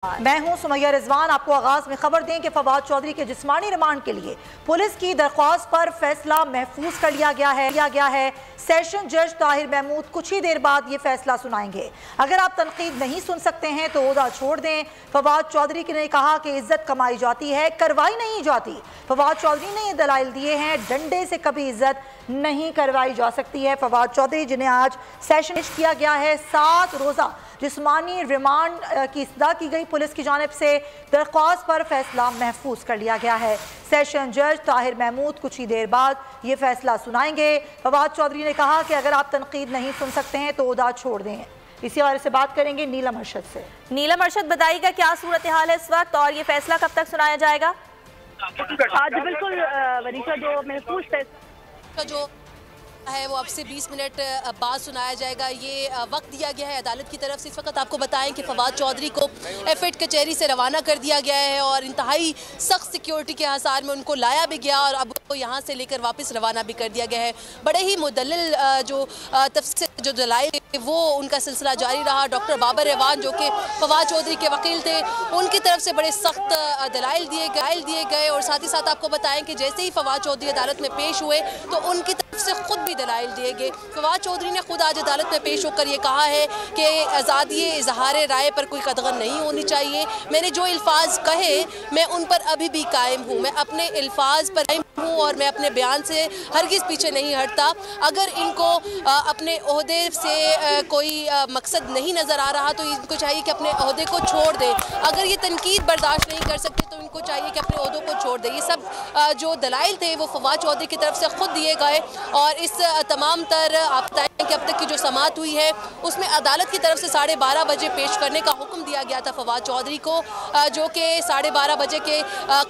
मैं हूं सुमैया रिजवान। आपको आगाज में खबर दें कि फवाद चौधरी के जिस्मानी रिमांड के लिए पुलिस की दरख्वास्त पर फैसला महफूज कर लिया गया है। सेशन जज ताहिर महमूद कुछ ही देर बाद ये फैसला सुनाएंगे। अगर आप तनकीद नहीं सुन सकते हैं तो ओहदा छोड़ दें। फवाद चौधरी ने कहा कि इज्जत कमाई जाती है, करवाई नहीं जाती। फवाद चौधरी ने ये दलाइल दिए हैं, डंडे से कभी इज्जत नहीं करवाई जा सकती है। फवाद चौधरी जिन्हें आज सेशन किया गया है, 7 रोज़ा जिस्मानी रिमांड की इस्तदा की गई पुलिस की जानिब से। दरख्वास्त पर फैसला महफूज कर लिया गया है। सेशन जज ताहिर महमूद कुछ ही देर बाद ये फैसला सुनाएंगे। फवाद चौधरी ने कहा कि अगर आप तनकीद नहीं सुन सकते हैं तो ओहदा छोड़ दें। इसी बारे से बात करेंगे नीलम अरशद से। नीलम अरशद, बताइएगा क्या सूरत हाल है इस वक्त और ये फैसला कब तक सुनाया जाएगा? आज बिल्कुल वनीशा, जो महफूज फैसला जो है वो अब से 20 मिनट बाद सुनाया जाएगा। ये वक्त दिया गया है अदालत की तरफ से। इस वक्त आपको बताएं कि फवाद चौधरी को एफएड कचहरी से रवाना कर दिया गया है और इंतहाई सख्त सिक्योरिटी के आसार में उनको लाया भी गया और अब उनको यहाँ से लेकर वापस रवाना भी कर दिया गया है। बड़े ही मुदल्लिल जो तफसील जो दलाइल वो उनका सिलसिला जारी रहा। डॉक्टर बाबर रेवान जो कि फवाद चौधरी के वकील थे, उनकी तरफ से बड़े सख्त दलाइल दिए गए और साथ ही साथ आपको बताएं कि जैसे ही फवाद चौधरी अदालत में पेश हुए तो उनकी तरफ से खुद भी दलाइल दिए गए। फवाद चौधरी ने खुद आज अदालत में पेश होकर ये कहा है कि आज़ादी इजहार राय पर कोई कदगन नहीं होनी चाहिए। मैंने जो अल्फाज कहे मैं उन पर अभी भी कायम हूँ, मैं अपने अल्फाज पर कायम हूँ और मैं अपने बयान से हरगिज़ पीछे नहीं हटता। अगर इनको अपने ओहदे से कोई मकसद नहीं नज़र आ रहा तो इनको चाहिए कि अपने ओहदे को छोड़ दें। अगर ये तनकीद बर्दाश्त नहीं कर सकते तो इनको चाहिए कि अपने ओहदों को छोड़ दें। ये सब जो दलाइल थे वो फवाद चौधरी की तरफ से खुद दिए गए और इस तमाम तर आप बताएं कि अब तक की जो समाअत हुई है उसमें अदालत की तरफ से 12:30 बजे पेश करने का हुक्म दिया गया था फवाद चौधरी को, जो कि 12:30 बजे के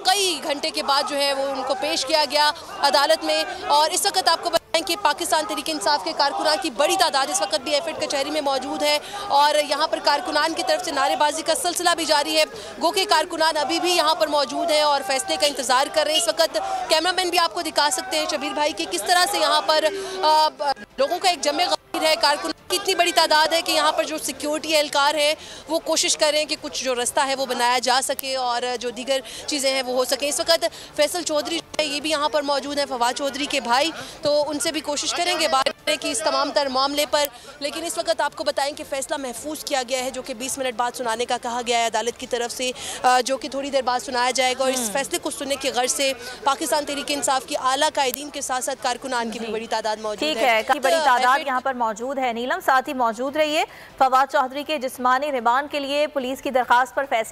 कई घंटे के बाद जो है वो उनको पेश किया गया अदालत में। और इस वक्त आपको बताएं कि पाकिस्तान तहरीक इंसाफ के कारकुनान की बड़ी तादाद इस वक्त भी एफएड कचहरी में मौजूद है और यहाँ पर कारकुनान की तरफ से नारेबाजी का सिलसिला भी जारी है। गो के कारकुनान अभी भी यहाँ पर मौजूद है और फैसले का इंतजार कर रहे हैं। इस वक्त कैमरामैन भी आपको दिखा सकते हैं शबीर भाई की किस तरह से यहाँ पर लोगों का एक जमे गमीर है। कारकुनान की इतनी बड़ी तादाद है कि यहाँ पर जो सिक्योरिटी एहलकार है वो कोशिश करें कि कुछ जो रास्ता है वो बनाया जा सके और जो दीगर चीज़ें हैं वो हो सके। इस वक्त फैसल चौधरी ये भी यहाँ पर मौजूद है, फवाद चौधरी के भाई, तो उनसे भी कोशिश करेंगे बात करने की इस तमाम तर मामले पर। लेकिन इस वक्त आपको बताएं कि फैसला महफूज किया गया है जो कि 20 मिनट बाद सुनाने का कहा गया है अदालत की तरफ से, जो कि थोड़ी देर बाद सुनाया जाएगा। और इस फैसले को सुनने की गर्ज से पाकिस्तान तहरीक इंसाफ की आला कायदीन के साथ साथ कारकुनान की भी बड़ी तादाद मौजूद है। ठीक है, काफी बड़ी तादाद यहाँ पर मौजूद है। नीलम, साथ ही मौजूद रहिए। फवाद चौधरी के जिस्मानी रिमांड के लिए पुलिस की दरखास्त पर फैसला